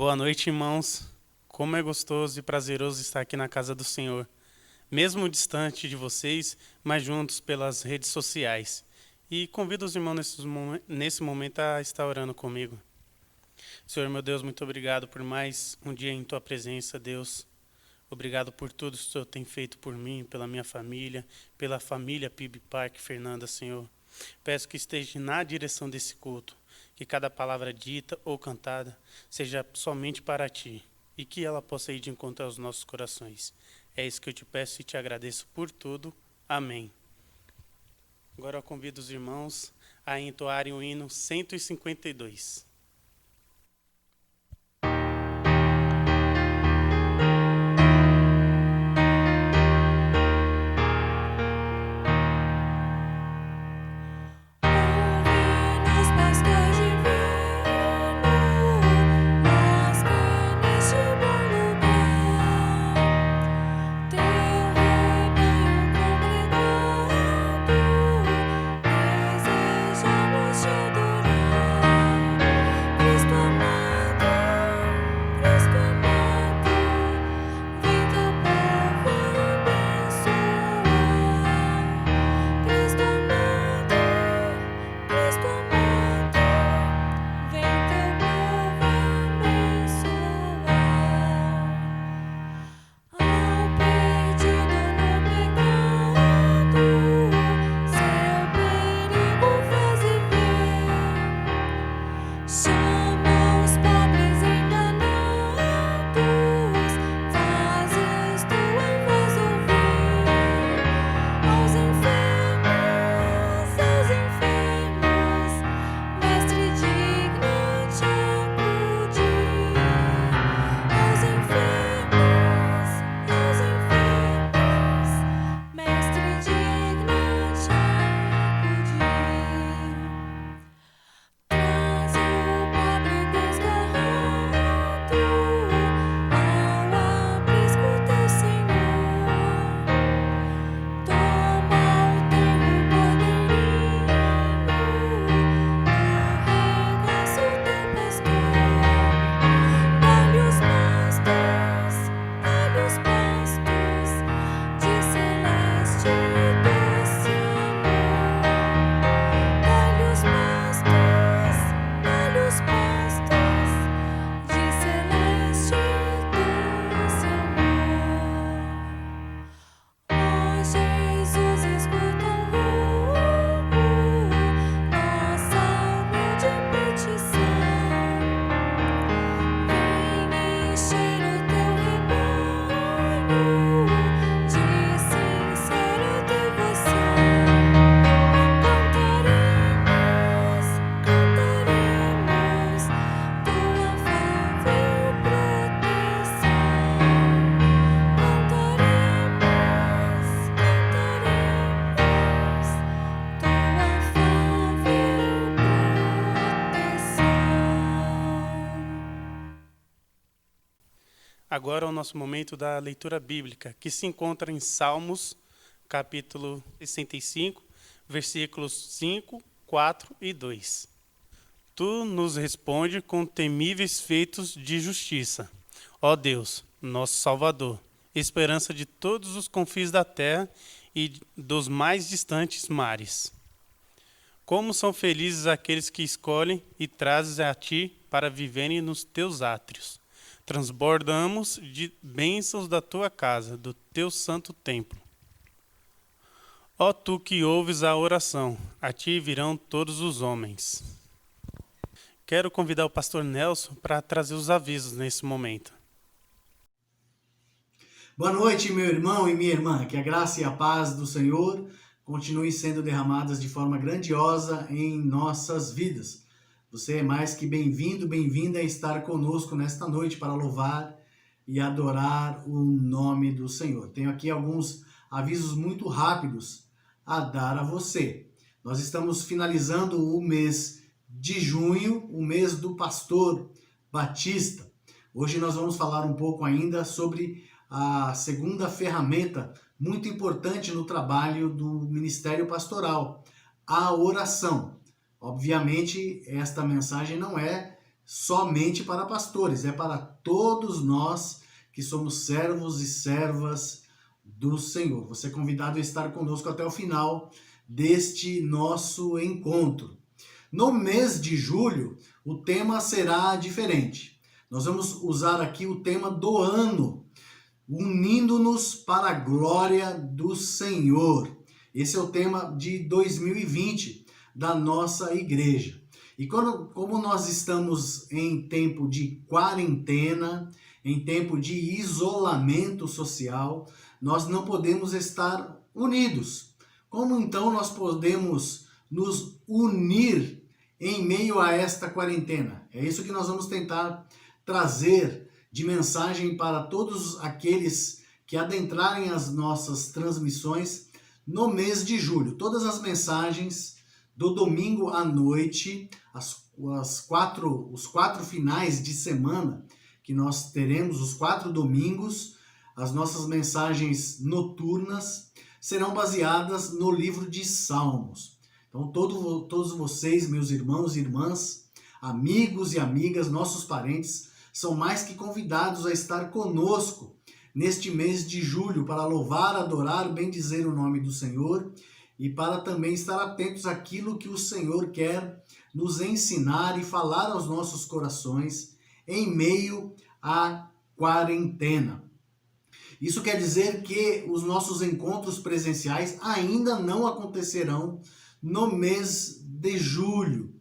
Boa noite, irmãos. Como é gostoso e prazeroso estar aqui na casa do Senhor, mesmo distante de vocês, mas juntos pelas redes sociais. E convido os irmãos nesse momento a estar orando comigo. Senhor, meu Deus, muito obrigado por mais um dia em Tua presença, Deus. Obrigado por tudo que o Senhor tem feito por mim, pela minha família, pela família PIB Park Fernanda, Senhor. Peço que esteja na direção desse culto, que cada palavra dita ou cantada seja somente para Ti e que ela possa ir de encontro aos nossos corações. É isso que eu te peço e te agradeço por tudo. Amém. Agora eu convido os irmãos a entoarem o hino 152. Agora é o nosso momento da leitura bíblica, que se encontra em Salmos, capítulo 65, versículos 5, 4 e 2. Tu nos responde com temíveis feitos de justiça. Ó Deus, nosso Salvador, esperança de todos os confins da terra e dos mais distantes mares. Como são felizes aqueles que escolhem e trazem a Ti para viverem nos Teus átrios. Transbordamos de bênçãos da tua casa, do teu santo templo. Ó tu que ouves a oração, a ti virão todos os homens. Quero convidar o pastor Nelson para trazer os avisos nesse momento. Boa noite, meu irmão e minha irmã. Que a graça e a paz do Senhor continuem sendo derramadas de forma grandiosa em nossas vidas. Você é mais que bem-vindo, bem-vinda a estar conosco nesta noite para louvar e adorar o nome do Senhor. Tenho aqui alguns avisos muito rápidos a dar a você. Nós estamos finalizando o mês de junho, o mês do pastor Batista. Hoje nós vamos falar um pouco ainda sobre a segunda ferramenta muito importante no trabalho do ministério pastoral, a oração. Obviamente, esta mensagem não é somente para pastores, é para todos nós que somos servos e servas do Senhor. Você é convidado a estar conosco até o final deste nosso encontro. No mês de julho, o tema será diferente. Nós vamos usar aqui o tema do ano, unindo-nos para a glória do Senhor. Esse é o tema de 2020 da nossa igreja. E como nós estamos em tempo de quarentena, em tempo de isolamento social, nós não podemos estar unidos. Como então nós podemos nos unir em meio a esta quarentena? É isso que nós vamos tentar trazer de mensagem para todos aqueles que adentrarem as nossas transmissões no mês de julho. Todas as mensagens do domingo à noite, os quatro finais de semana que nós teremos, os 4 domingos, as nossas mensagens noturnas serão baseadas no livro de Salmos. Então, todos vocês, meus irmãos e irmãs, amigos e amigas, nossos parentes, são mais que convidados a estar conosco neste mês de julho para louvar, adorar, bendizer o nome do Senhor e para também estar atentos àquilo que o Senhor quer nos ensinar e falar aos nossos corações em meio à quarentena. Isso quer dizer que os nossos encontros presenciais ainda não acontecerão no mês de julho.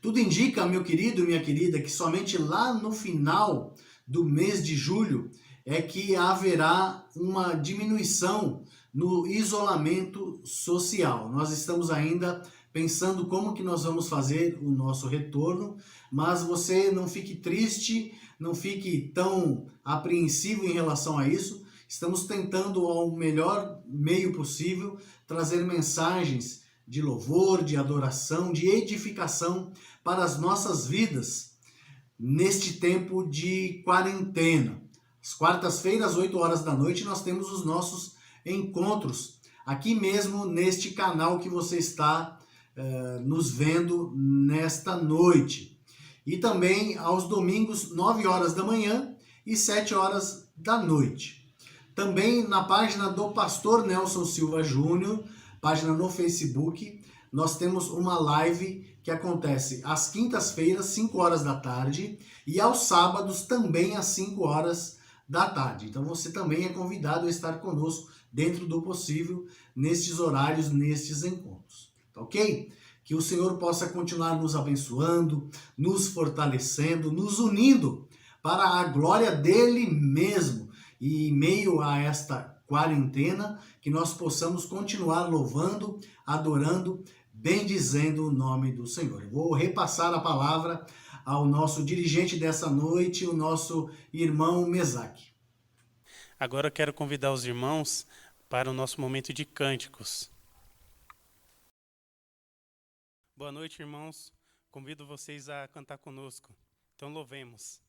Tudo indica, meu querido e minha querida, que somente lá no final do mês de julho é que haverá uma diminuição no isolamento social. Nós estamos ainda pensando como que nós vamos fazer o nosso retorno, mas você não fique triste, não fique tão apreensivo em relação a isso. Estamos tentando, ao melhor meio possível, trazer mensagens de louvor, de adoração, de edificação para as nossas vidas neste tempo de quarentena. Às quartas-feiras, às 8 horas da noite, nós temos os nossos encontros aqui mesmo neste canal que você está nos vendo nesta noite. E também aos domingos, 9 horas da manhã e 7 horas da noite. Também na página do Pastor Nelson Silva Júnior, página no Facebook, nós temos uma live que acontece às quintas-feiras, 5 horas da tarde, e aos sábados também às 5 horas da tarde. Então você também é convidado a estar conosco dentro do possível nestes horários, nestes encontros. Tá ok? Que o Senhor possa continuar nos abençoando, nos fortalecendo, nos unindo para a glória dele mesmo. E em meio a esta quarentena, que nós possamos continuar louvando, adorando, bendizendo o nome do Senhor. Eu vou repassar a palavra ao nosso dirigente dessa noite, o nosso irmão Mesaque. Agora eu quero convidar os irmãos para o nosso momento de cânticos. Boa noite, irmãos. Convido vocês a cantar conosco. Então louvemos.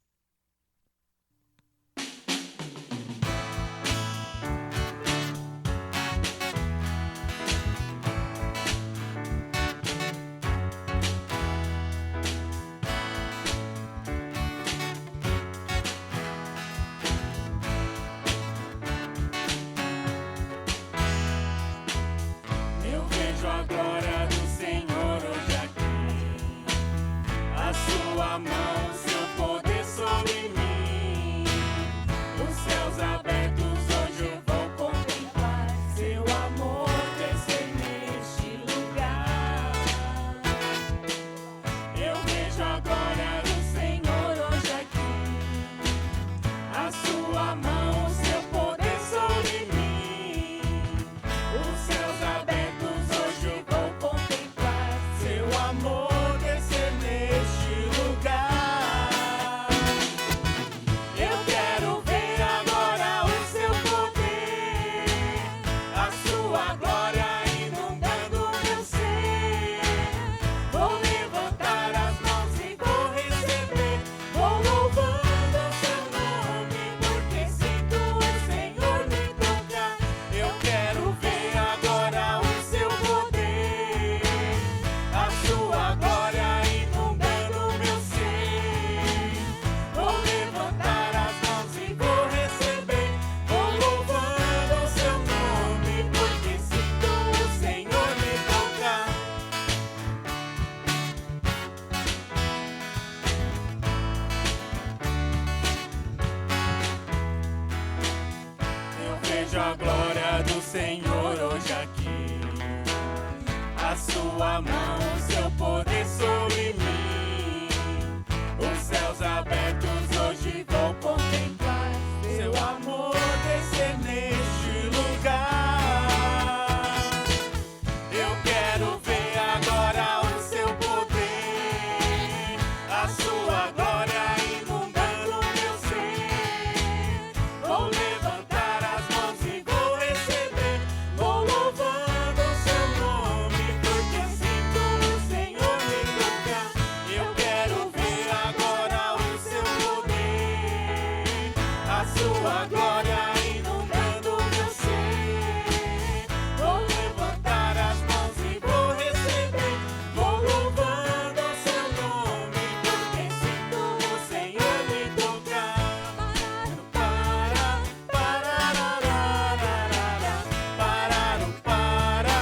Sua mão, seu poder sobre mim. Os céus abertos hoje eu vou contemplar. Seu amor descer neste lugar. Eu vejo a glória do Senhor hoje aqui. A sua mão, seu poder sobre mim. Os céus abertos hoje eu vou contemplar. Seu amor descer neste lugar. Senhor hoje aqui. A sua mão, seu poder sobre mim. Os céus abertos hoje vou contemplar. Seu amor descer neste lugar. Eu quero ver agora o seu poder. A sua glória inundando meu ser. Vou levantar as mãos e vou receber. Vou louvando o seu nome, porque sinto o Senhor me tocar. Eu quero ver agora o seu poder. A sua glória inundando meu ser. Vou levantar as mãos e vou receber. Vou louvando o seu nome, porque sinto o Senhor me tocar. Para, parararararara, pararam, para.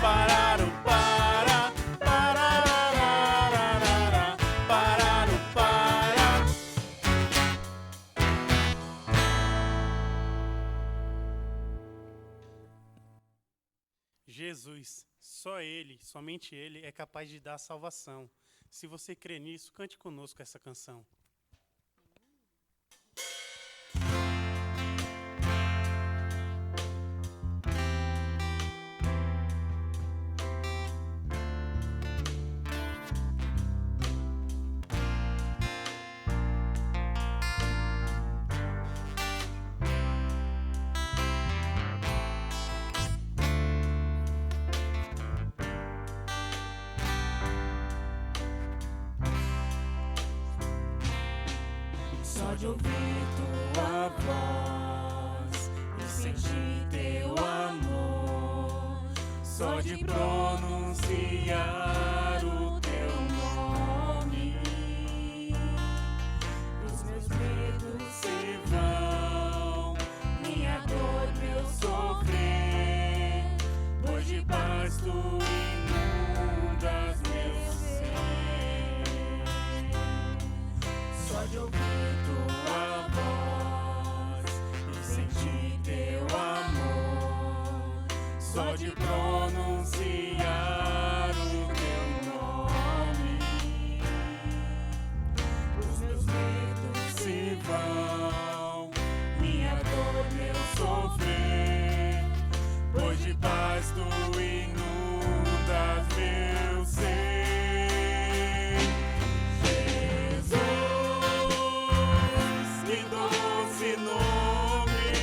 Pararam, para, parararararara, pararam, para. Jesus, só Ele, somente Ele, é capaz de dar salvação. Se você crê nisso, cante conosco essa canção. Só de ouvir tua voz e sentir teu amor, só de pronunciar o teu nome, os meus medos se vão, minha dor, meu sofrer, pois de paz tu inundas meu ser. Só de ouvir tua voz e sentir teu amor, só de pronunciar o teu nome, os meus medos se vão, minha dor, meu sofrer, pois de paz tu inundas meu ser. Que doce nome,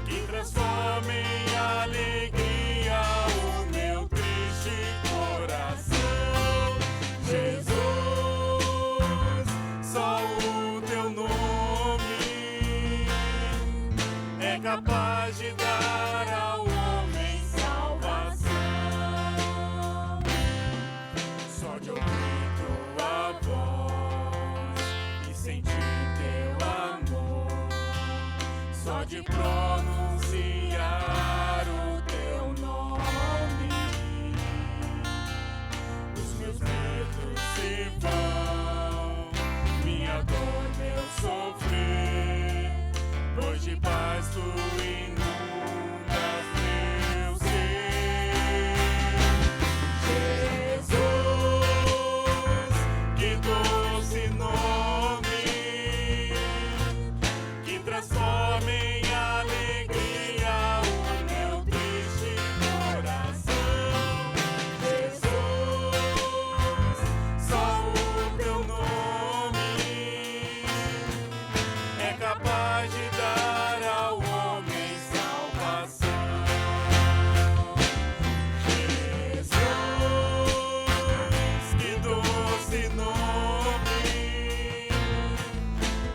que transforma em alegria o meu triste coração. Jesus, só o teu nome é capaz de dar ao homem salvação. Só de ouvir tua voz e sentir teu amor, só de pronunciar o teu nome, os meus medos se vão, minha dor, meu sofrer, pois de paz tu inundas meu ser. Jesus, que doce nome, que transforma em alegria o meu triste coração. Jesus, só o teu nome é capaz de dar ao homem salvação. Jesus, que doce nome,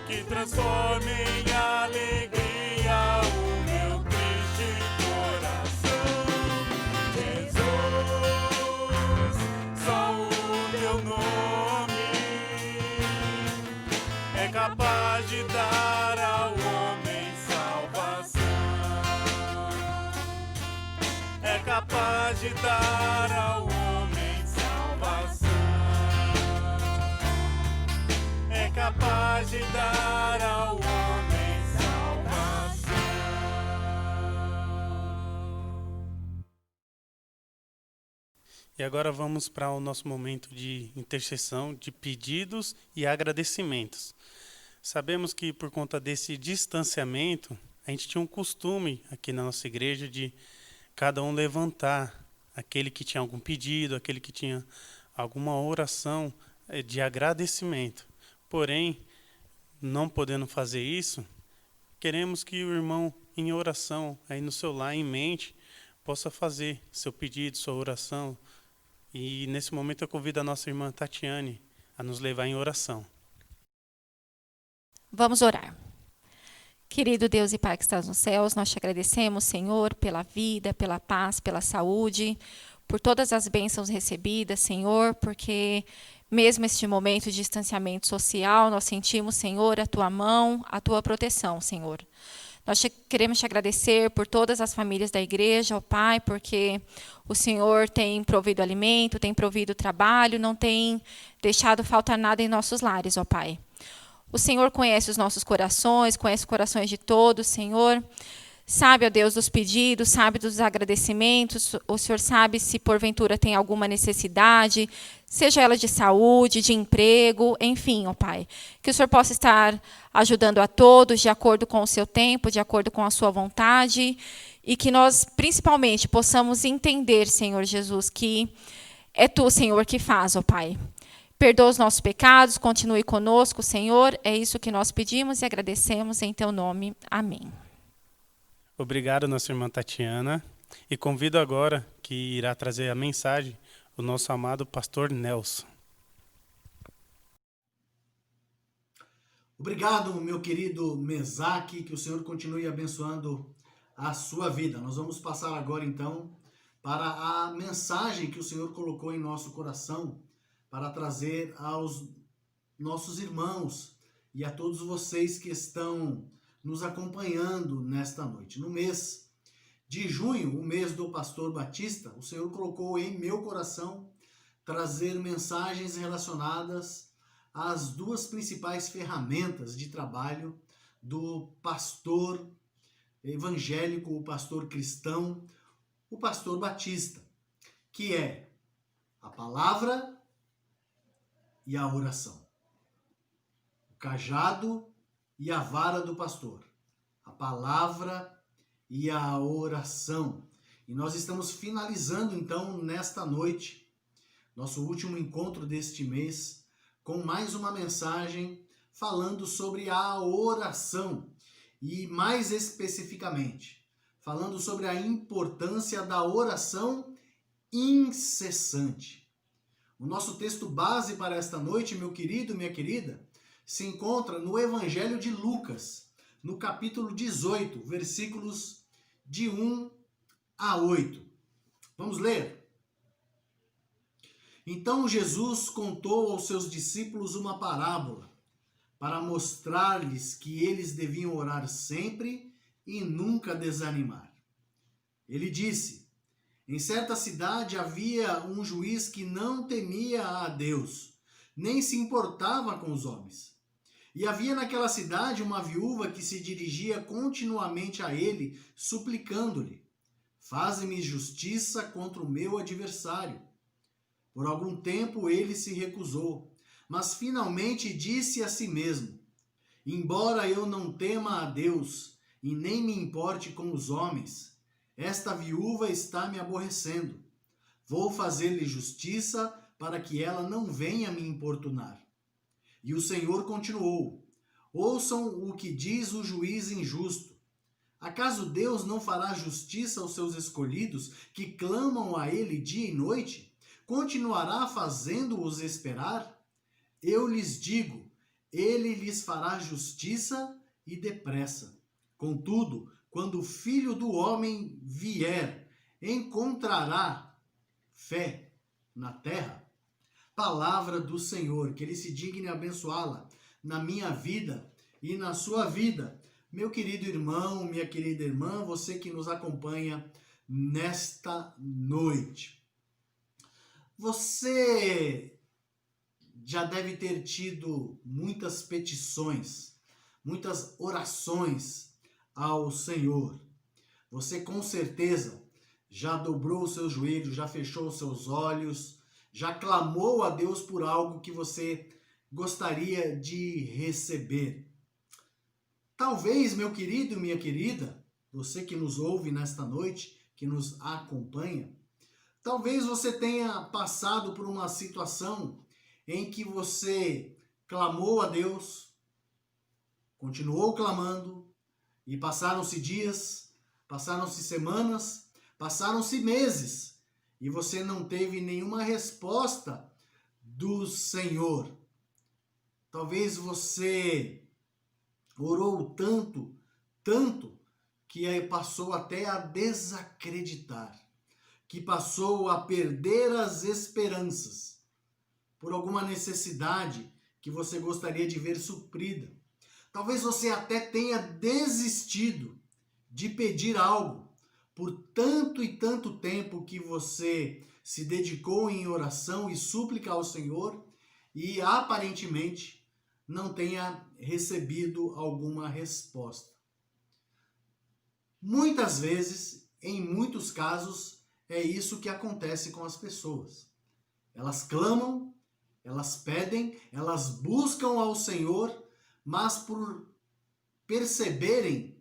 que transforma em alegria o meu triste coração. Jesus, só o teu nome é capaz de dar ao homem salvação. É capaz de dar ao homem salvação. É capaz de dar ao homem salvação. E agora vamos para o nosso momento de intercessão, de pedidos e agradecimentos. Sabemos que por conta desse distanciamento, a gente tinha um costume aqui na nossa igreja de cada um levantar aquele que tinha algum pedido, aquele que tinha alguma oração de agradecimento. Porém, não podendo fazer isso, queremos que o irmão em oração, aí no seu lar, em mente, possa fazer seu pedido, sua oração. E nesse momento eu convido a nossa irmã Tatiane a nos levar em oração. Vamos orar. Querido Deus e Pai que estás nos céus, nós te agradecemos, Senhor, pela vida, pela paz, pela saúde, por todas as bênçãos recebidas, Senhor, porque mesmo este momento de distanciamento social, nós sentimos, Senhor, a tua mão, a tua proteção, Senhor. Queremos te agradecer por todas as famílias da igreja, ó Pai, porque o Senhor tem provido alimento, tem provido trabalho, não tem deixado faltar nada em nossos lares, ó Pai. O Senhor conhece os nossos corações, conhece os corações de todos, Senhor. Sabe, ó Deus, dos pedidos, sabe dos agradecimentos. O Senhor sabe se porventura tem alguma necessidade, seja ela de saúde, de emprego, enfim, ó Pai. Que o Senhor possa estar ajudando a todos de acordo com o seu tempo, de acordo com a sua vontade. E que nós, principalmente, possamos entender, Senhor Jesus, que é Tu, Senhor, que faz, ó Pai. Perdoa os nossos pecados, continue conosco, Senhor. É isso que nós pedimos e agradecemos em Teu nome. Amém. Obrigado, nossa irmã Tatiana. E convido agora que irá trazer a mensagem o nosso amado pastor Nelson. Obrigado, meu querido Mesaque, que o Senhor continue abençoando a sua vida. Nós vamos passar agora, então, para a mensagem que o Senhor colocou em nosso coração para trazer aos nossos irmãos e a todos vocês que estão nos acompanhando nesta noite. No mês de junho, o mês do pastor Batista, o Senhor colocou em meu coração trazer mensagens relacionadas às duas principais ferramentas de trabalho do pastor evangélico, o pastor cristão, o pastor Batista, que é a palavra e a oração. O cajado e a vara do pastor. A palavra e a oração. E nós estamos finalizando, então, nesta noite, nosso último encontro deste mês, com mais uma mensagem falando sobre a oração. E mais especificamente, falando sobre a importância da oração incessante. O nosso texto base para esta noite, meu querido, minha querida, se encontra no Evangelho de Lucas, no capítulo 18, versículos de 1 a 8. Vamos ler? Então Jesus contou aos seus discípulos uma parábola, para mostrar-lhes que eles deviam orar sempre e nunca desanimar. Ele disse: em certa cidade havia um juiz que não temia a Deus, nem se importava com os homens. E havia naquela cidade uma viúva que se dirigia continuamente a ele, suplicando-lhe: faze-me justiça contra o meu adversário. Por algum tempo ele se recusou, mas finalmente disse a si mesmo: embora eu não tema a Deus e nem me importe com os homens, esta viúva está me aborrecendo. Vou fazer-lhe justiça para que ela não venha me importunar. E o Senhor continuou: ouçam o que diz o juiz injusto. Acaso Deus não fará justiça aos seus escolhidos que clamam a ele dia e noite? Continuará fazendo-os esperar? Eu lhes digo, ele lhes fará justiça e depressa. Contudo, quando o Filho do Homem vier, encontrará fé na terra? Palavra do Senhor, que Ele se digne abençoá-la na minha vida e na sua vida. Meu querido irmão, minha querida irmã, você que nos acompanha nesta noite. Você já deve ter tido muitas petições, muitas orações ao Senhor. Você com certeza já dobrou os seus joelhos, já fechou os seus olhos, já clamou a Deus por algo que você gostaria de receber. Talvez, meu querido e minha querida, você que nos ouve nesta noite, que nos acompanha, talvez você tenha passado por uma situação em que você clamou a Deus, continuou clamando, e passaram-se dias, passaram-se semanas, passaram-se meses, e você não teve nenhuma resposta do Senhor. Talvez você orou tanto, que aí passou até a desacreditar, que passou a perder as esperanças por alguma necessidade que você gostaria de ver suprida. Talvez você até tenha desistido de pedir algo por tanto e tanto tempo que você se dedicou em oração e súplica ao Senhor e aparentemente não tenha recebido alguma resposta. Muitas vezes, em muitos casos, é isso que acontece com as pessoas. Elas clamam, elas pedem, elas buscam ao Senhor, mas por perceberem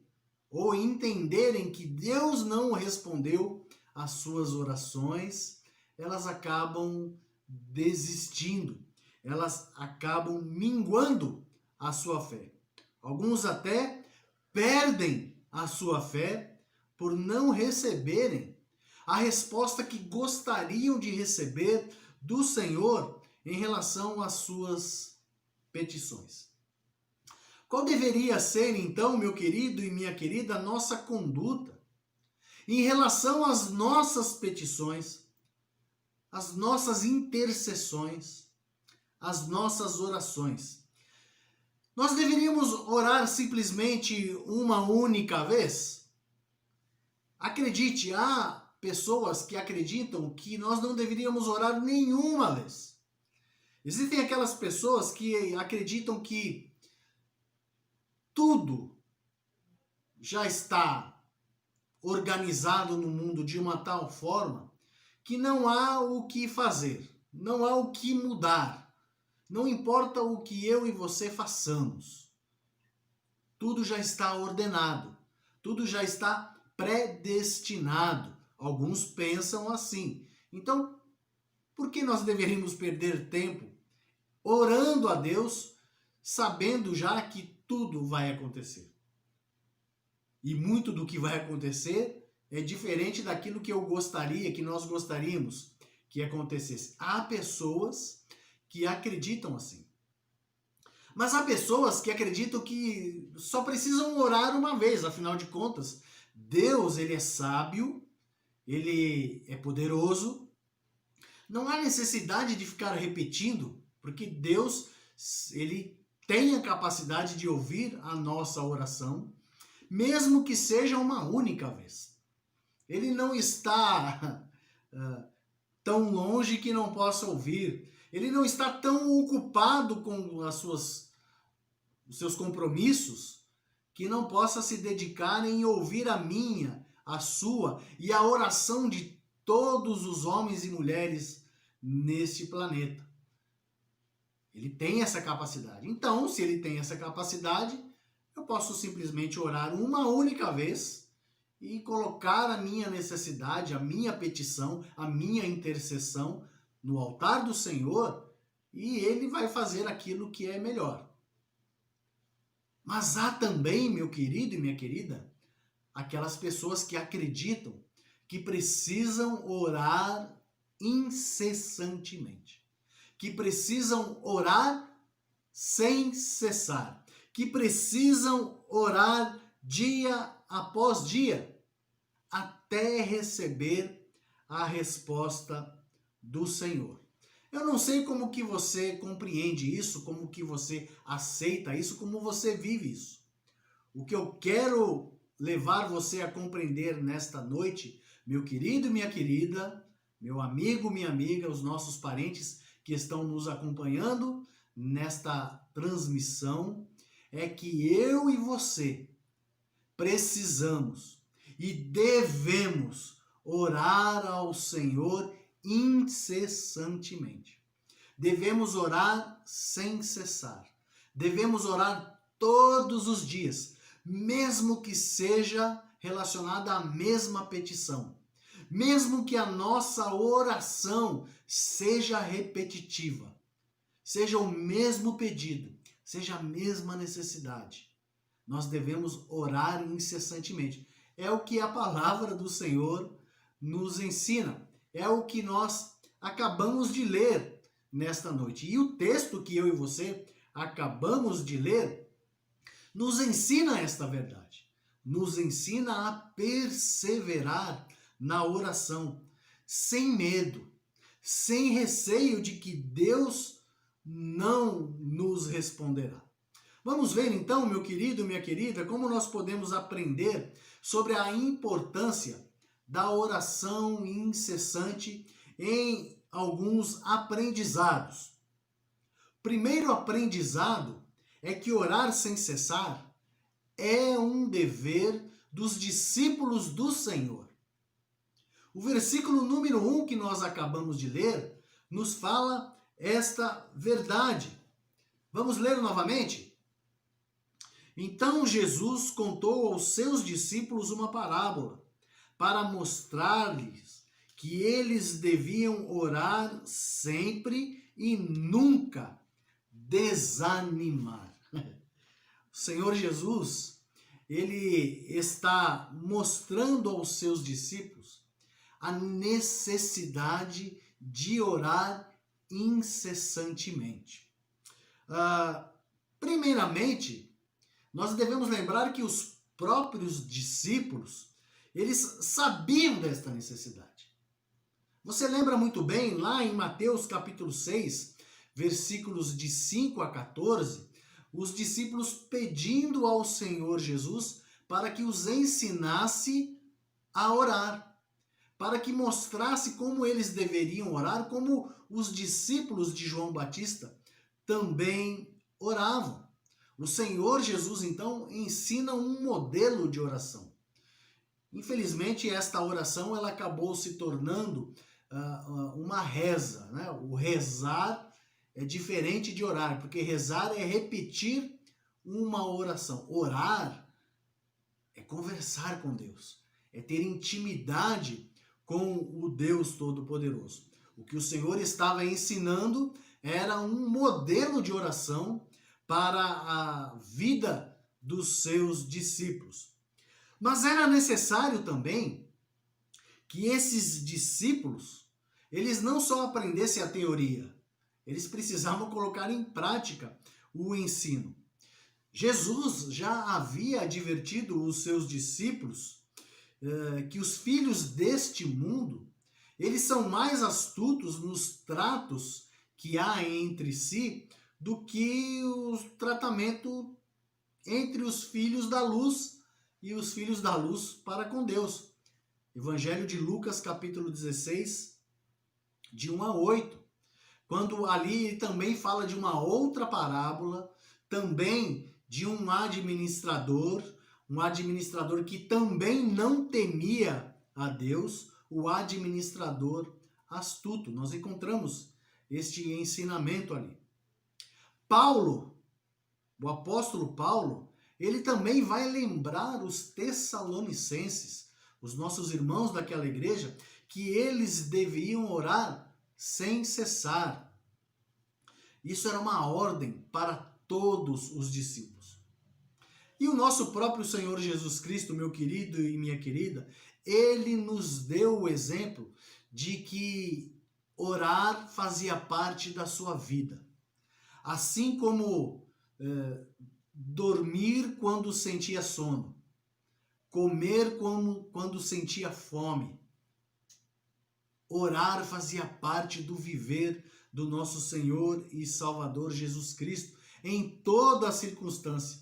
ou entenderem que Deus não respondeu às suas orações, elas acabam desistindo, elas acabam minguando a sua fé. Alguns até perdem a sua fé por não receberem a resposta que gostariam de receber do Senhor em relação às suas petições. Qual deveria ser, então, meu querido e minha querida, a nossa conduta em relação às nossas petições, às nossas intercessões, às nossas orações? Nós deveríamos orar simplesmente uma única vez? Acredite, há pessoas que acreditam que nós não deveríamos orar nenhuma vez. Existem aquelas pessoas que acreditam que tudo já está organizado no mundo de uma tal forma que não há o que fazer, não há o que mudar, não importa o que eu e você façamos. Tudo já está ordenado, tudo já está predestinado. Alguns pensam assim. Então, por que nós deveríamos perder tempo orando a Deus, sabendo já que tudo vai acontecer? E muito do que vai acontecer é diferente daquilo que eu gostaria, que nós gostaríamos que acontecesse. Há pessoas que acreditam assim. Mas há pessoas que acreditam que só precisam orar uma vez, afinal de contas, Deus, ele é sábio, ele é poderoso. Não há necessidade de ficar repetindo, porque Deus, ele tem a capacidade de ouvir a nossa oração, mesmo que seja uma única vez. Ele não está tão longe que não possa ouvir. Ele não está tão ocupado com os seus compromissos que não possa se dedicar em ouvir a minha, a sua e a oração de todos os homens e mulheres neste planeta. Ele tem essa capacidade. Então, se ele tem essa capacidade, eu posso simplesmente orar uma única vez e colocar a minha necessidade, a minha petição, a minha intercessão no altar do Senhor e ele vai fazer aquilo que é melhor. Mas há também, meu querido e minha querida, aquelas pessoas que acreditam que precisam orar incessantemente, que precisam orar sem cessar, que precisam orar dia após dia, até receber a resposta do Senhor. Eu não sei como que você compreende isso, como que você aceita isso, como você vive isso. O que eu quero levar você a compreender nesta noite, meu querido e minha querida, meu amigo, minha amiga, os nossos parentes que estão nos acompanhando nesta transmissão, é que eu e você precisamos e devemos orar ao Senhor incessantemente. Devemos orar sem cessar. Devemos orar todos os dias, mesmo que seja relacionada à mesma petição. Mesmo que a nossa oração seja repetitiva, seja o mesmo pedido, seja a mesma necessidade, nós devemos orar incessantemente. É o que a palavra do Senhor nos ensina. É o que nós acabamos de ler nesta noite. E o texto que eu e você acabamos de ler nos ensina esta verdade. Nos ensina a perseverar na oração, sem medo, sem receio de que Deus não nos responderá. Vamos ver então, meu querido, minha querida, como nós podemos aprender sobre a importância da oração incessante em alguns aprendizados. Primeiro aprendizado é que orar sem cessar é um dever dos discípulos do Senhor. O versículo número 1 que nós acabamos de ler nos fala esta verdade. Vamos ler novamente? Então Jesus contou aos seus discípulos uma parábola para mostrar-lhes que eles deviam orar sempre e nunca desanimar. O Senhor Jesus, ele está mostrando aos seus discípulos a necessidade de orar incessantemente. Primeiramente, nós devemos lembrar que os próprios discípulos, eles sabiam desta necessidade. Você lembra muito bem, lá em Mateus capítulo 6, versículos de 5 a 14, os discípulos pedindo ao Senhor Jesus para que os ensinasse a orar, para que mostrasse como eles deveriam orar, como os discípulos de João Batista também oravam. O Senhor Jesus, então, ensina um modelo de oração. Infelizmente, esta oração ela acabou se tornando uma reza, né? O rezar é diferente de orar, porque rezar é repetir uma oração. Orar é conversar com Deus, é ter intimidade com o Deus Todo-Poderoso. O que o Senhor estava ensinando era um modelo de oração para a vida dos seus discípulos. Mas era necessário também que esses discípulos, eles não só aprendessem a teoria, eles precisavam colocar em prática o ensino. Jesus já havia advertido os seus discípulos que os filhos deste mundo, eles são mais astutos nos tratos que há entre si do que o tratamento entre os filhos da luz e os filhos da luz para com Deus. Evangelho de Lucas, capítulo 16, de 1 a 8. Quando ali ele também fala de uma outra parábola, também de um administrador que também não temia a Deus, o administrador astuto. Nós encontramos este ensinamento ali. Paulo, o apóstolo Paulo, ele também vai lembrar os tessalonicenses, os nossos irmãos daquela igreja, que eles deviam orar sem cessar. Isso era uma ordem para todos os discípulos. E o nosso próprio Senhor Jesus Cristo, meu querido e minha querida, ele nos deu o exemplo de que orar fazia parte da sua vida. Assim como dormir quando sentia sono, comer quando sentia fome, orar fazia parte do viver do nosso Senhor e Salvador Jesus Cristo em toda a circunstância.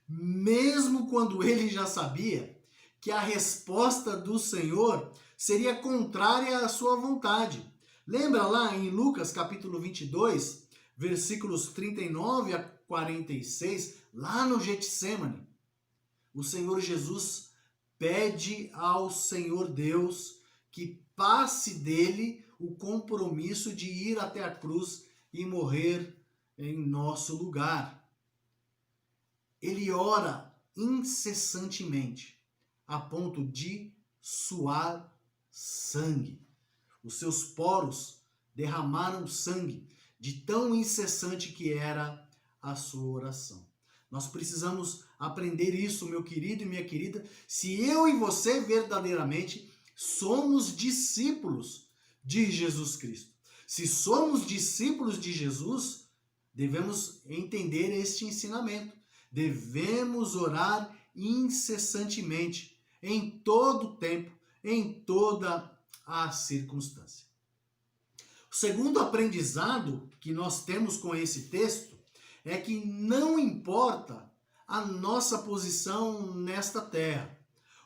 Mesmo quando ele já sabia que a resposta do Senhor seria contrária à sua vontade. Lembra lá em Lucas capítulo 22, versículos 39 a 46, lá no Getsêmani, o Senhor Jesus pede ao Senhor Deus que passe dele o compromisso de ir até a cruz e morrer em nosso lugar. Ele ora incessantemente, a ponto de suar sangue. Os seus poros derramaram sangue, de tão incessante que era a sua oração. Nós precisamos aprender isso, meu querido e minha querida, se eu e você verdadeiramente somos discípulos de Jesus Cristo. Se somos discípulos de Jesus, devemos entender este ensinamento. Devemos orar incessantemente, em todo tempo, em toda a circunstância. O segundo aprendizado que nós temos com esse texto é que não importa a nossa posição nesta terra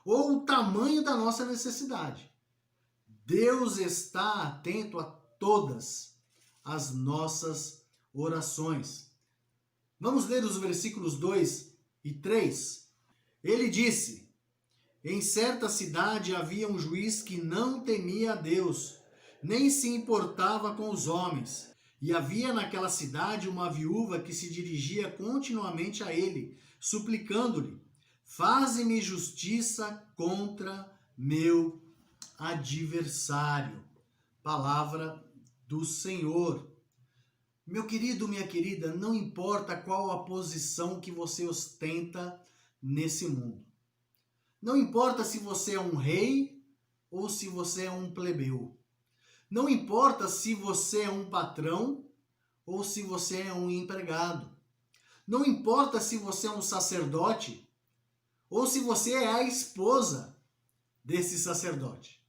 ou o tamanho da nossa necessidade. Deus está atento a todas as nossas orações. Vamos ler os versículos 2 e 3. Ele disse: em certa cidade havia um juiz que não temia a Deus, nem se importava com os homens. E havia naquela cidade uma viúva que se dirigia continuamente a ele, suplicando-lhe: faze-me justiça contra meu adversário. Palavra do Senhor. Meu querido, minha querida, não importa qual a posição que você ostenta nesse mundo. Não importa se você é um rei ou se você é um plebeu. Não importa se você é um patrão ou se você é um empregado. Não importa se você é um sacerdote ou se você é a esposa desse sacerdote.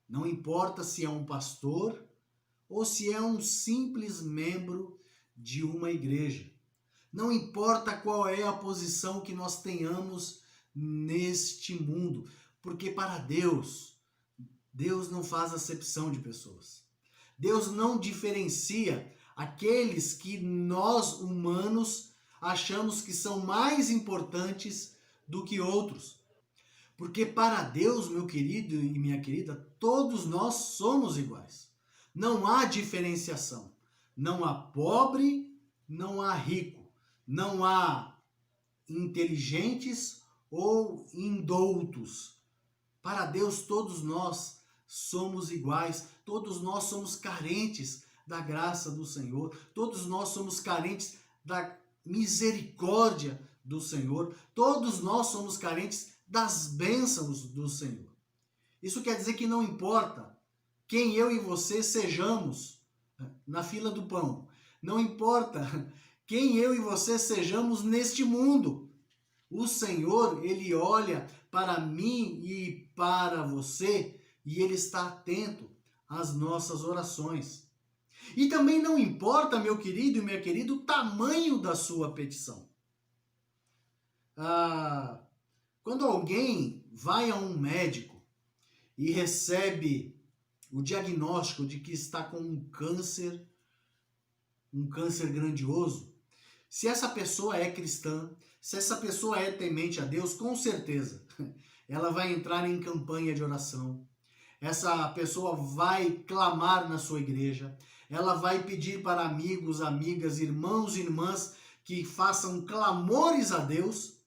Não importa se é um pastor ou se é um simples membro de uma igreja. Não importa qual é a posição que nós tenhamos neste mundo, porque para Deus não faz acepção de pessoas. Deus não diferencia aqueles que nós humanos achamos que são mais importantes do que outros. Porque para Deus, meu querido e minha querida, todos nós somos iguais. Não há diferenciação. Não há pobre, não há rico. Não há inteligentes ou indoutos. Para Deus, todos nós somos iguais. Todos nós somos carentes da graça do Senhor. Todos nós somos carentes da misericórdia do Senhor. Todos nós somos carentes das bênçãos do Senhor. Isso quer dizer que não importa quem eu e você sejamos na fila do pão. Não importa quem eu e você sejamos neste mundo. O Senhor, Ele olha para mim e para você e Ele está atento às nossas orações. E também não importa, meu querido e minha querida, o tamanho da sua petição. Quando alguém vai a um médico e recebe o diagnóstico de que está com um câncer grandioso, se essa pessoa é cristã, se essa pessoa é temente a Deus, com certeza ela vai entrar em campanha de oração. Essa pessoa vai clamar na sua igreja, ela vai pedir para amigos, amigas, irmãos e irmãs que façam clamores a Deus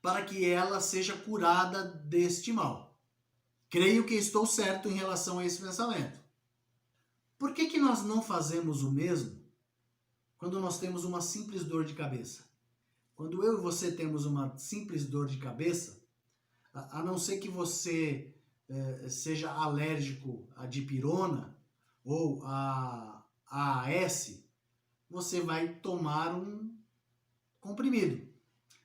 para que ela seja curada deste mal. Creio que estou certo em relação a esse pensamento. Por que nós não fazemos o mesmo quando nós temos uma simples dor de cabeça? Quando eu e você temos uma simples dor de cabeça, a não ser que você seja alérgico à dipirona ou à AAS, você vai tomar um comprimido.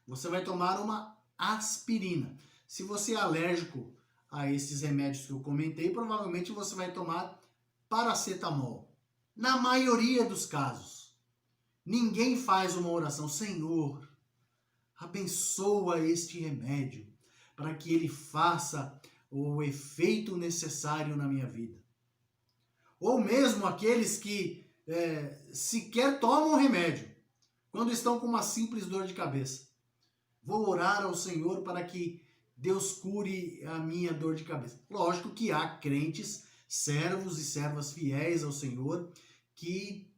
Você vai tomar uma aspirina. Se você é alérgico a esses remédios que eu comentei, provavelmente você vai tomar paracetamol. Na maioria dos casos, ninguém faz uma oração: Senhor, abençoa este remédio para que ele faça o efeito necessário na minha vida. Ou mesmo aqueles que sequer tomam remédio, quando estão com uma simples dor de cabeça. Vou orar ao Senhor para que Deus cure a minha dor de cabeça. Lógico que há crentes, servos e servas fiéis ao Senhor, que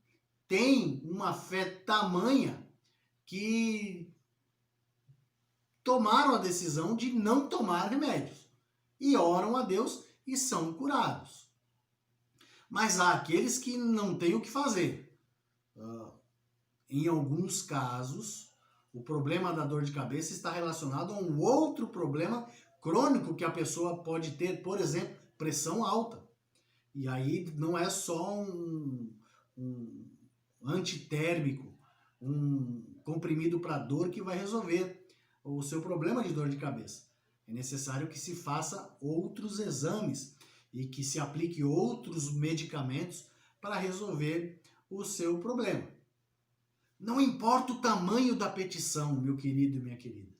têm uma fé tamanha que tomaram a decisão de não tomar remédios e oram a Deus e são curados. Mas há aqueles que não têm o que fazer. Em alguns casos, o problema da dor de cabeça está relacionado a um outro problema crônico que a pessoa pode ter, por exemplo, pressão alta. E aí não é só um antitérmico, um comprimido para dor que vai resolver o seu problema de dor de cabeça. É necessário que se faça outros exames e que se aplique outros medicamentos para resolver o seu problema. Não importa o tamanho da petição, meu querido e minha querida.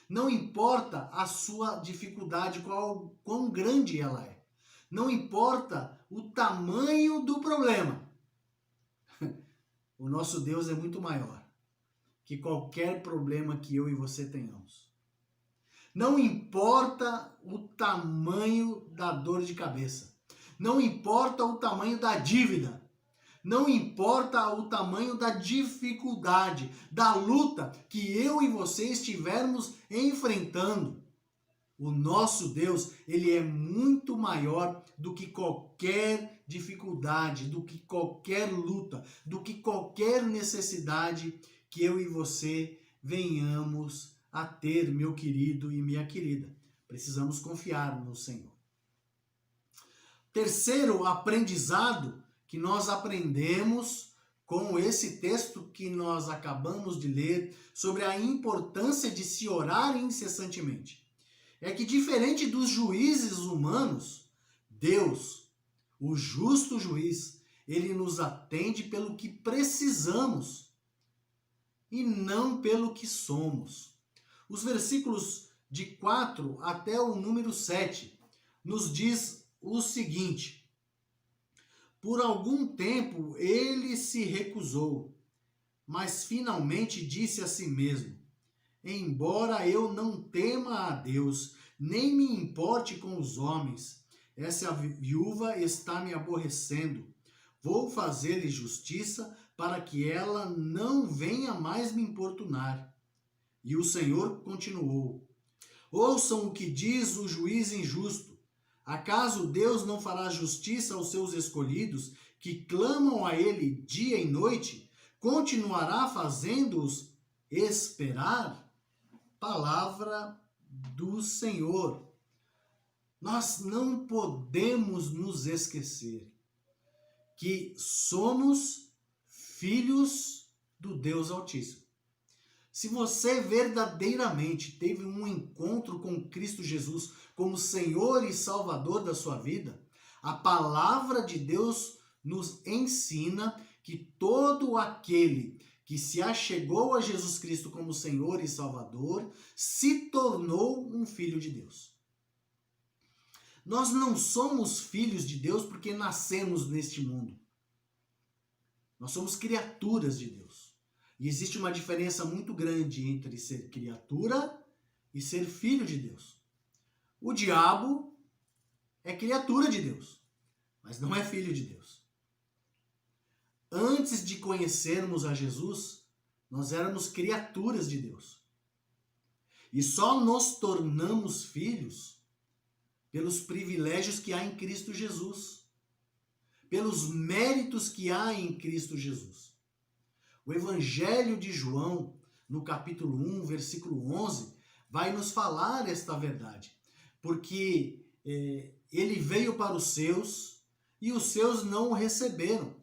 Não importa a sua dificuldade, quão grande ela é. Não importa o tamanho do problema. O nosso Deus é muito maior que qualquer problema que eu e você tenhamos. Não importa o tamanho da dor de cabeça. Não importa o tamanho da dívida. Não importa o tamanho da dificuldade, da luta que eu e você estivermos enfrentando. O nosso Deus, ele é muito maior do que qualquer dificuldade, do que qualquer luta, do que qualquer necessidade que eu e você venhamos a ter, meu querido e minha querida. Precisamos confiar no Senhor. Terceiro aprendizado que nós aprendemos com esse texto que nós acabamos de ler sobre a importância de se orar incessantemente. É que diferente dos juízes humanos, Deus, o justo juiz, ele nos atende pelo que precisamos e não pelo que somos. Os versículos de 4 até o número 7 nos diz o seguinte: por algum tempo ele se recusou, mas finalmente disse a si mesmo: embora eu não tema a Deus, nem me importe com os homens, essa viúva está me aborrecendo. Vou fazer-lhe justiça para que ela não venha mais me importunar. E o Senhor continuou: ouçam o que diz o juiz injusto. Acaso Deus não fará justiça aos seus escolhidos, que clamam a ele dia e noite? Continuará fazendo-os esperar? Palavra do Senhor. Nós não podemos nos esquecer que somos filhos do Deus Altíssimo. Se você verdadeiramente teve um encontro com Cristo Jesus como Senhor e Salvador da sua vida, a palavra de Deus nos ensina que todo aquele que se achegou a Jesus Cristo como Senhor e Salvador se tornou um filho de Deus. Nós não somos filhos de Deus porque nascemos neste mundo. Nós somos criaturas de Deus. E existe uma diferença muito grande entre ser criatura e ser filho de Deus. O diabo é criatura de Deus, mas não é filho de Deus. Antes de conhecermos a Jesus, nós éramos criaturas de Deus. E só nos tornamos filhos pelos privilégios que há em Cristo Jesus, pelos méritos que há em Cristo Jesus. O Evangelho de João, no capítulo 1, versículo 11, vai nos falar esta verdade. Porque ele veio para os seus e os seus não o receberam.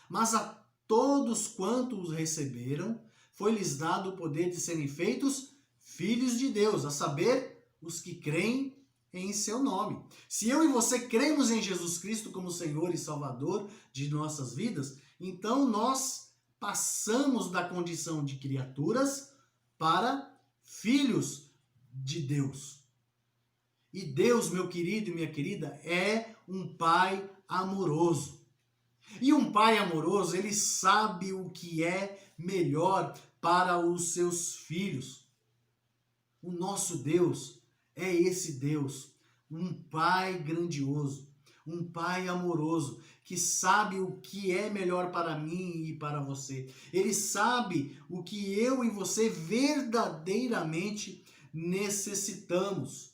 Mas a todos quantos o receberam, foi-lhes dado o poder de serem feitos filhos de Deus, a saber, os que creem em seu nome. Se eu e você cremos em Jesus Cristo como Senhor e Salvador de nossas vidas, então nós passamos da condição de criaturas para filhos de Deus. E Deus, meu querido e minha querida, é um Pai amoroso. E um Pai amoroso, ele sabe o que é melhor para os seus filhos. O nosso Deus É esse Deus, um Pai grandioso, um Pai amoroso, que sabe o que é melhor para mim e para você. Ele sabe o que eu e você verdadeiramente necessitamos,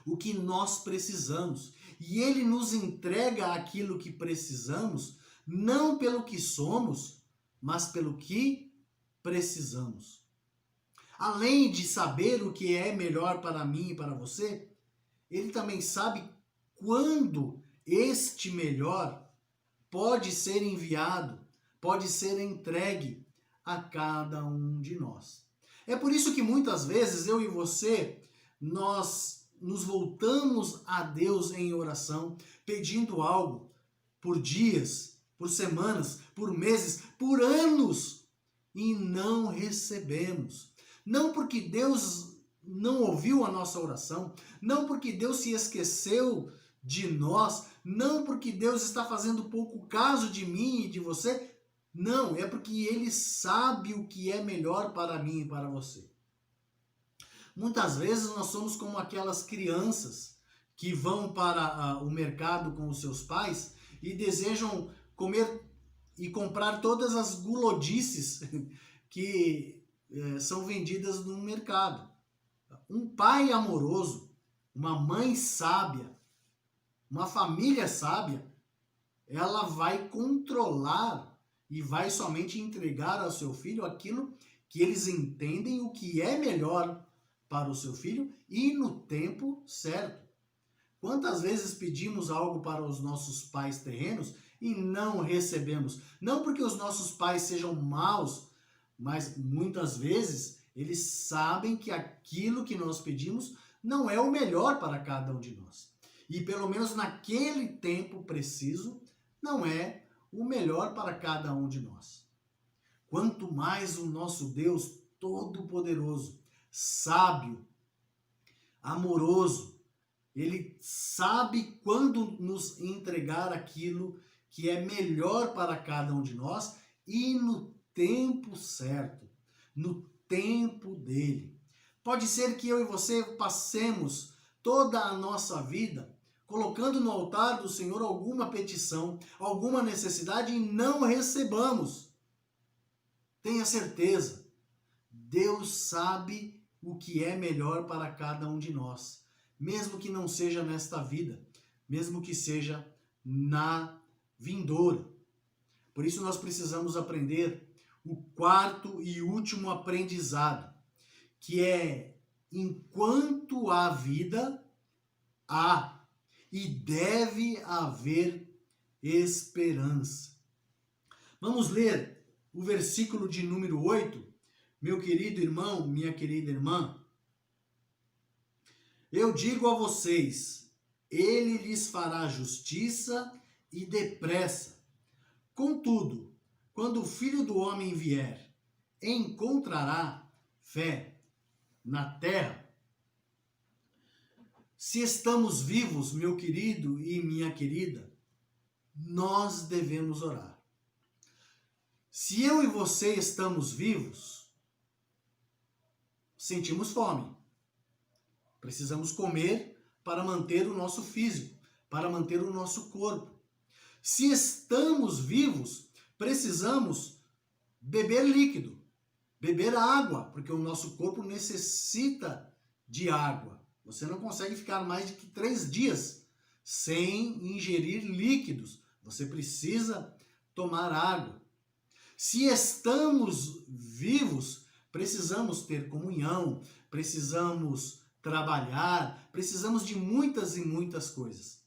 o que nós precisamos. E Ele nos entrega aquilo que precisamos, não pelo que somos, mas pelo que precisamos. Além de saber o que é melhor para mim e para você, Ele também sabe quando este melhor pode ser enviado, pode ser entregue a cada um de nós. É por isso que muitas vezes eu e você, nós nos voltamos a Deus em oração, pedindo algo por dias, por semanas, por meses, por anos, e não recebemos. Não porque Deus não ouviu a nossa oração, não porque Deus se esqueceu de nós, não porque Deus está fazendo pouco caso de mim e de você. Não, é porque Ele sabe o que é melhor para mim e para você. Muitas vezes nós somos como aquelas crianças que vão para o mercado com os seus pais e desejam comer e comprar todas as gulodices que são vendidas no mercado. Um pai amoroso, uma mãe sábia, uma família sábia, ela vai controlar e vai somente entregar ao seu filho aquilo que eles entendem o que é melhor para o seu filho e no tempo certo. Quantas vezes pedimos algo para os nossos pais terrenos e não recebemos? Não porque os nossos pais sejam maus, mas muitas vezes eles sabem que aquilo que nós pedimos não é o melhor para cada um de nós. E pelo menos naquele tempo preciso, não é o melhor para cada um de nós. Quanto mais o nosso Deus Todo-Poderoso, sábio, amoroso, Ele sabe quando nos entregar aquilo que é melhor para cada um de nós e no tempo certo, no tempo dele. Pode ser que eu e você passemos toda a nossa vida colocando no altar do Senhor alguma petição, alguma necessidade e não recebamos. Tenha certeza, Deus sabe o que é melhor para cada um de nós, mesmo que não seja nesta vida, mesmo que seja na vindoura. Por isso nós precisamos aprender o quarto e último aprendizado, que é: enquanto há vida, há e deve haver esperança. Vamos ler o versículo de número 8, meu querido irmão, minha querida irmã. Eu digo a vocês, Ele lhes fará justiça e depressa. Contudo, quando o Filho do Homem vier, encontrará fé na terra? Se estamos vivos, meu querido e minha querida, nós devemos orar. Se eu e você estamos vivos, sentimos fome. Precisamos comer para manter o nosso físico, para manter o nosso corpo. Se estamos vivos, precisamos beber líquido, beber água, porque o nosso corpo necessita de água. Você não consegue ficar mais de que 3 dias sem ingerir líquidos. Você precisa tomar água. Se estamos vivos, precisamos ter comunhão, precisamos trabalhar, precisamos de muitas e muitas coisas.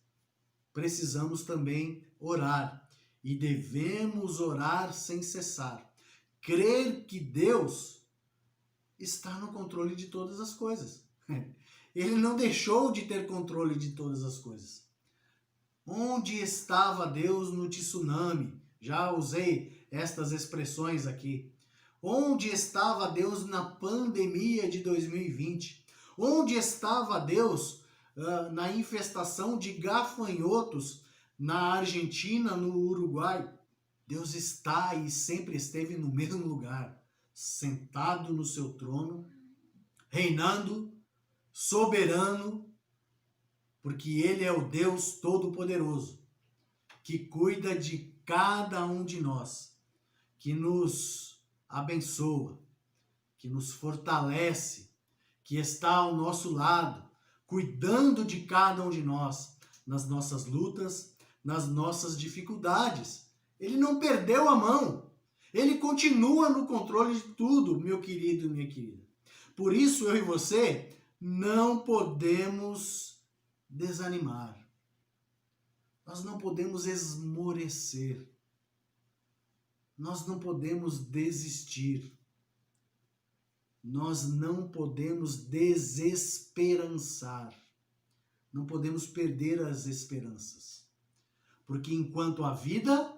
Precisamos também orar. E devemos orar sem cessar. Crer que Deus está no controle de todas as coisas. Ele não deixou de ter controle de todas as coisas. Onde estava Deus no tsunami? Já usei estas expressões aqui. Onde estava Deus na pandemia de 2020? Onde estava Deus na infestação de gafanhotos na Argentina, no Uruguai? Deus está e sempre esteve no mesmo lugar, sentado no seu trono, reinando soberano, porque Ele é o Deus Todo-Poderoso, que cuida de cada um de nós, que nos abençoa, que nos fortalece, que está ao nosso lado, cuidando de cada um de nós, nas nossas lutas, nas nossas dificuldades. Ele não perdeu a mão. Ele continua no controle de tudo, meu querido e minha querida. Por isso, eu e você não podemos desanimar. Nós não podemos esmorecer. Nós não podemos desistir. Nós não podemos desesperançar. Não podemos perder as esperanças. Porque enquanto há vida,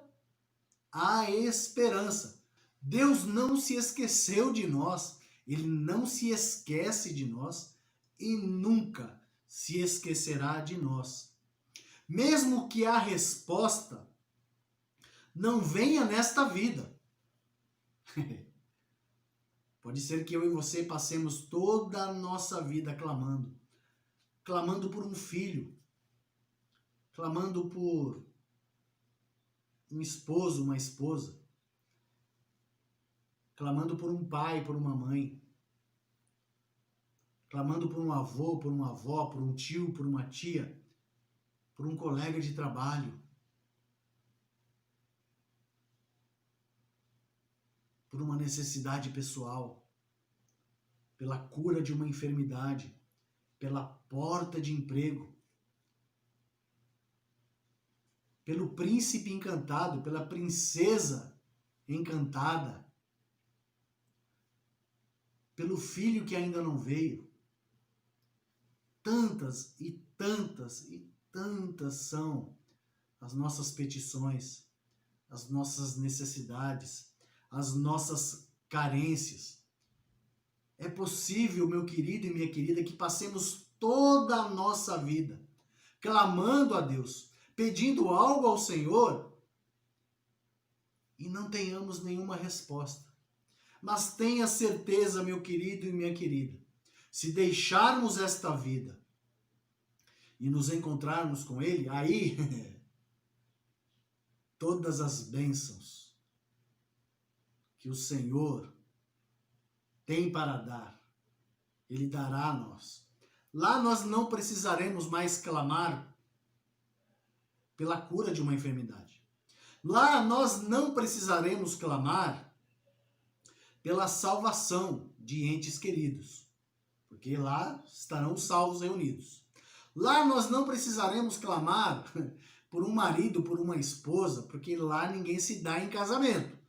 há esperança. Deus não se esqueceu de nós. Ele não se esquece de nós e nunca se esquecerá de nós. Mesmo que a resposta não venha nesta vida. Pode ser que eu e você passemos toda a nossa vida clamando. Clamando por um filho. Clamando por um esposo, uma esposa. Clamando por um pai, por uma mãe. Clamando por um avô, por uma avó, por um tio, por uma tia. Por um colega de trabalho. Por uma necessidade pessoal, pela cura de uma enfermidade, pela porta de emprego, pelo príncipe encantado, pela princesa encantada, pelo filho que ainda não veio. Tantas e tantas e tantas são as nossas petições, as nossas necessidades, as nossas carências. É possível, meu querido e minha querida, que passemos toda a nossa vida clamando a Deus, pedindo algo ao Senhor e não tenhamos nenhuma resposta. Mas tenha certeza, meu querido e minha querida, se deixarmos esta vida e nos encontrarmos com Ele, aí todas as bênçãos que o Senhor tem para dar, Ele dará a nós. Lá nós não precisaremos mais clamar pela cura de uma enfermidade. Lá nós não precisaremos clamar pela salvação de entes queridos, porque lá estarão os salvos reunidos. Lá nós não precisaremos clamar por um marido, por uma esposa, porque lá ninguém se dá em casamento.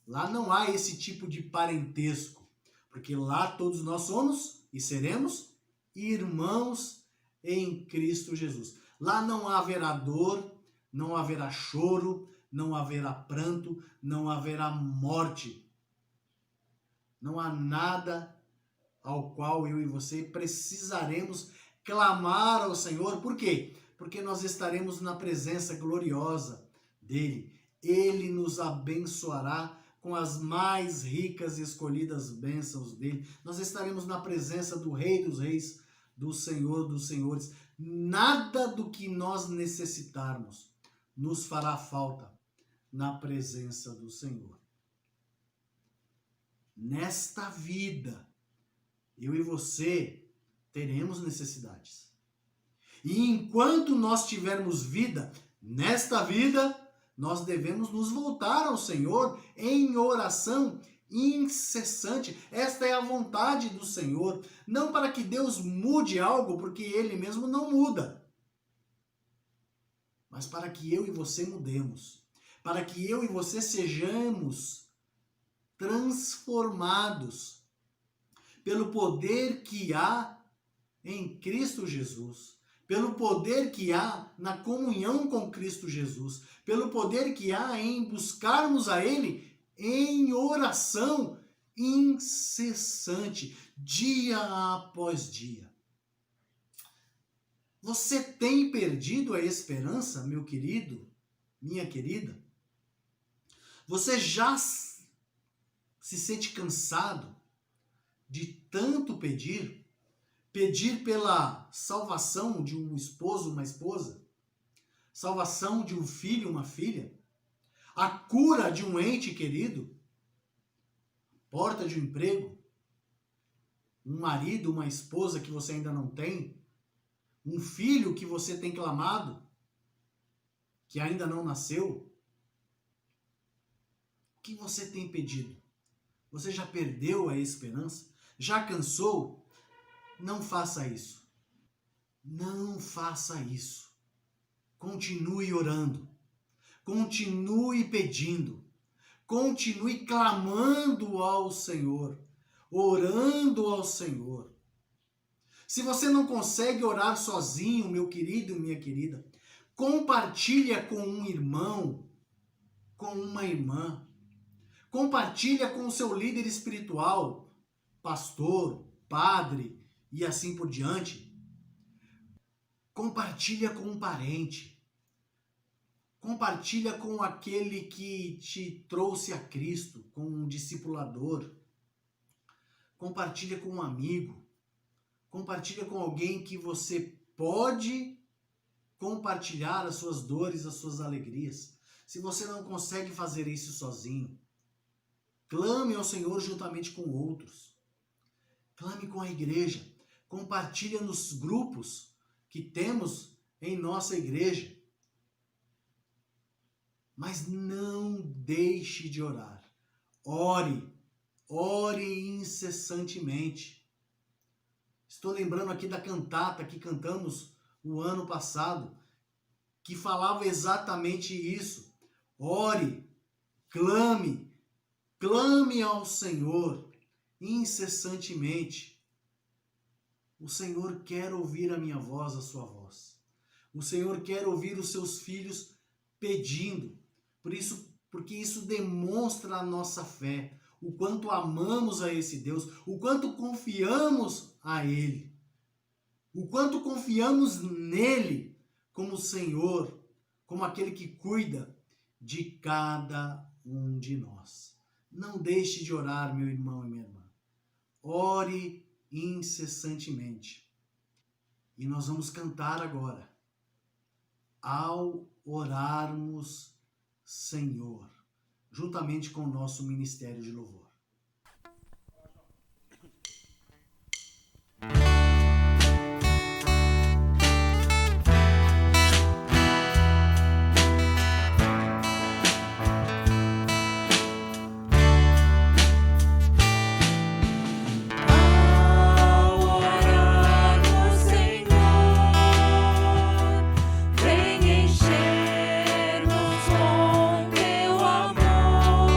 Lá não há esse tipo de parentesco, porque lá todos nós somos e seremos irmãos em Cristo Jesus. Lá não haverá dor, não haverá choro, não haverá pranto, não haverá morte. Não há nada ao qual eu e você precisaremos clamar ao Senhor. Por quê? Porque nós estaremos na presença gloriosa dele. Ele nos abençoará com as mais ricas e escolhidas bênçãos dele. Nós estaremos na presença do Rei dos Reis, do Senhor dos Senhores. Nada do que nós necessitarmos nos fará falta na presença do Senhor. Nesta vida, eu e você teremos necessidades. E enquanto nós tivermos vida, nesta vida, nós devemos nos voltar ao Senhor em oração incessante. Esta é a vontade do Senhor. Não para que Deus mude algo, porque Ele mesmo não muda. Mas para que eu e você mudemos. Para que eu e você sejamos transformados pelo poder que há em Cristo Jesus, pelo poder que há na comunhão com Cristo Jesus, pelo poder que há em buscarmos a Ele em oração incessante, dia após dia. Você tem perdido a esperança, meu querido, minha querida? Você já se sente cansado de tanto pedir, pedir pela salvação de um esposo, uma esposa, salvação de um filho, uma filha, a cura de um ente querido, porta de um emprego, um marido, uma esposa que você ainda não tem, um filho que você tem clamado, que ainda não nasceu. O que você tem pedido? Você já perdeu a esperança? Já cansou? Não faça isso. Não faça isso. Continue orando. Continue pedindo. Continue clamando ao Senhor. Orando ao Senhor. Se você não consegue orar sozinho, meu querido e minha querida, compartilha com um irmão, com uma irmã. Compartilha com o seu líder espiritual, pastor, padre e assim por diante. Compartilha com um parente. Compartilha com aquele que te trouxe a Cristo, com um discipulador. Compartilha com um amigo. Compartilha com alguém que você pode compartilhar as suas dores, as suas alegrias. Se você não consegue fazer isso sozinho, clame ao Senhor juntamente com outros. Clame com a igreja. Compartilha nos grupos que temos em nossa igreja. Mas não deixe de orar. Ore. Ore incessantemente. Estou lembrando aqui da cantata que cantamos o ano passado, que falava exatamente isso. Ore, clame. Clame ao Senhor incessantemente. O Senhor quer ouvir a minha voz, a sua voz. O Senhor quer ouvir os seus filhos pedindo. Porque isso demonstra a nossa fé, o quanto amamos a esse Deus, o quanto confiamos a Ele, o quanto confiamos nele como Senhor, como aquele que cuida de cada um de nós. Não deixe de orar, meu irmão e minha irmã. Ore incessantemente. E nós vamos cantar agora. Ao orarmos, Senhor, juntamente com o nosso ministério de louvor. Vem encher-nos com teu amor.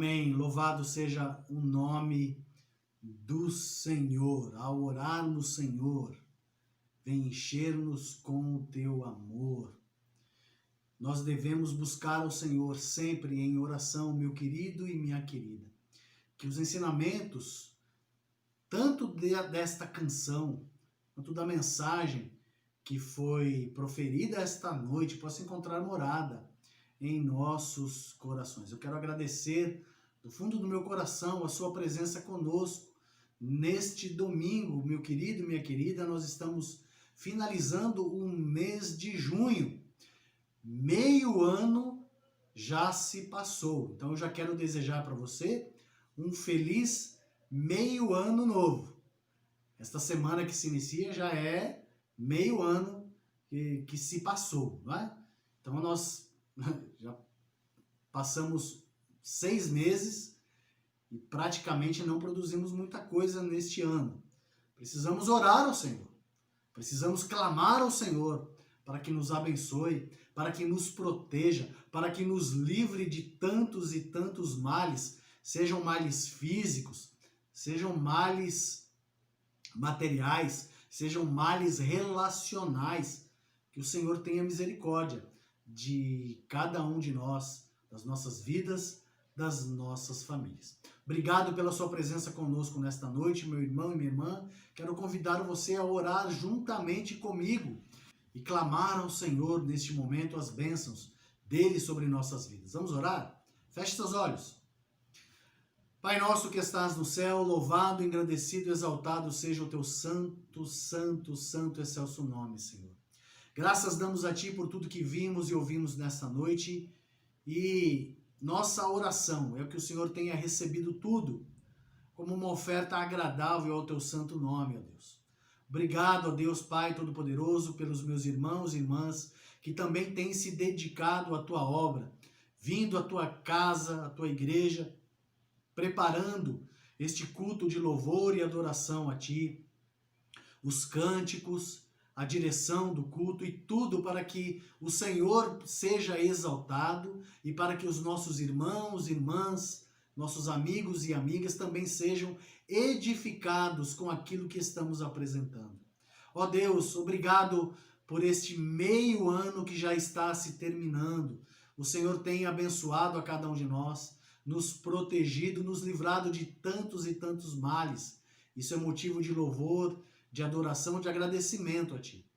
Amém. Louvado seja o nome do Senhor. Ao orarmos, Senhor, vem encher-nos com o teu amor. Nós devemos buscar ao Senhor sempre em oração, meu querido e minha querida. Que os ensinamentos, tanto desta canção, quanto da mensagem que foi proferida esta noite, possa encontrar morada em nossos corações. Eu quero agradecer do fundo do meu coração a sua presença conosco neste domingo, meu querido e minha querida. Nós estamos finalizando o mês de junho. Meio ano já se passou. Então eu já quero desejar para você um feliz meio ano novo. Esta semana que se inicia já é meio ano que se passou, não é? Então nós já passamos 6 meses e praticamente não produzimos muita coisa neste ano. Precisamos orar ao Senhor. Precisamos clamar ao Senhor para que nos abençoe, para que nos proteja, para que nos livre de tantos e tantos males, sejam males físicos, sejam males materiais, sejam males relacionais. Que o Senhor tenha misericórdia de cada um de nós, das nossas vidas, das nossas famílias. Obrigado pela sua presença conosco nesta noite, meu irmão e minha irmã. Quero convidar você a orar juntamente comigo e clamar ao Senhor neste momento as bênçãos dele sobre nossas vidas. Vamos orar? Feche seus olhos. Pai nosso que estás no céu, louvado, engrandecido, exaltado seja o teu santo, santo, santo, excelso nome, Senhor. Graças damos a Ti por tudo que vimos e ouvimos nesta noite, e nossa oração é que o Senhor tenha recebido tudo como uma oferta agradável ao Teu santo nome, ó Deus. Obrigado, ó Deus Pai Todo-Poderoso, pelos meus irmãos e irmãs que também têm se dedicado à Tua obra, vindo à Tua casa, à Tua igreja, preparando este culto de louvor e adoração a Ti, os cânticos, a direção do culto e tudo para que o Senhor seja exaltado e para que os nossos irmãos, irmãs, nossos amigos e amigas também sejam edificados com aquilo que estamos apresentando. Ó Deus, obrigado por este meio ano que já está se terminando. O Senhor tem abençoado a cada um de nós, nos protegido, nos livrado de tantos e tantos males. Isso é motivo de louvor, de adoração, de agradecimento a Ti.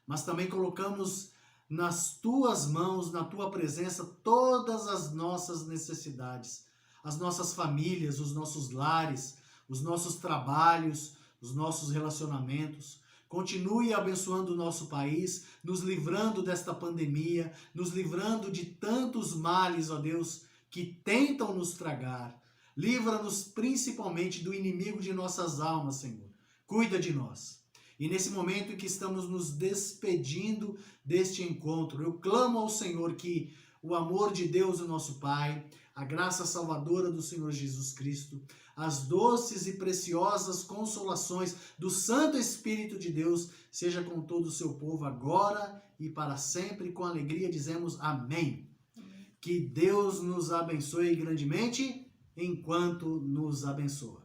Mas também colocamos nas Tuas mãos, na Tua presença, todas as nossas necessidades, as nossas famílias, os nossos lares, os nossos trabalhos, os nossos relacionamentos. Continue abençoando o nosso país, nos livrando desta pandemia, nos livrando de tantos males, ó Deus, que tentam nos tragar. Livra-nos principalmente do inimigo de nossas almas, Senhor. Cuida de nós. E nesse momento em que estamos nos despedindo deste encontro, eu clamo ao Senhor que o amor de Deus, o nosso Pai, a graça salvadora do Senhor Jesus Cristo, as doces e preciosas consolações do Santo Espírito de Deus, seja com todo o seu povo agora e para sempre. Com alegria dizemos amém. Que Deus nos abençoe grandemente enquanto nos abençoa.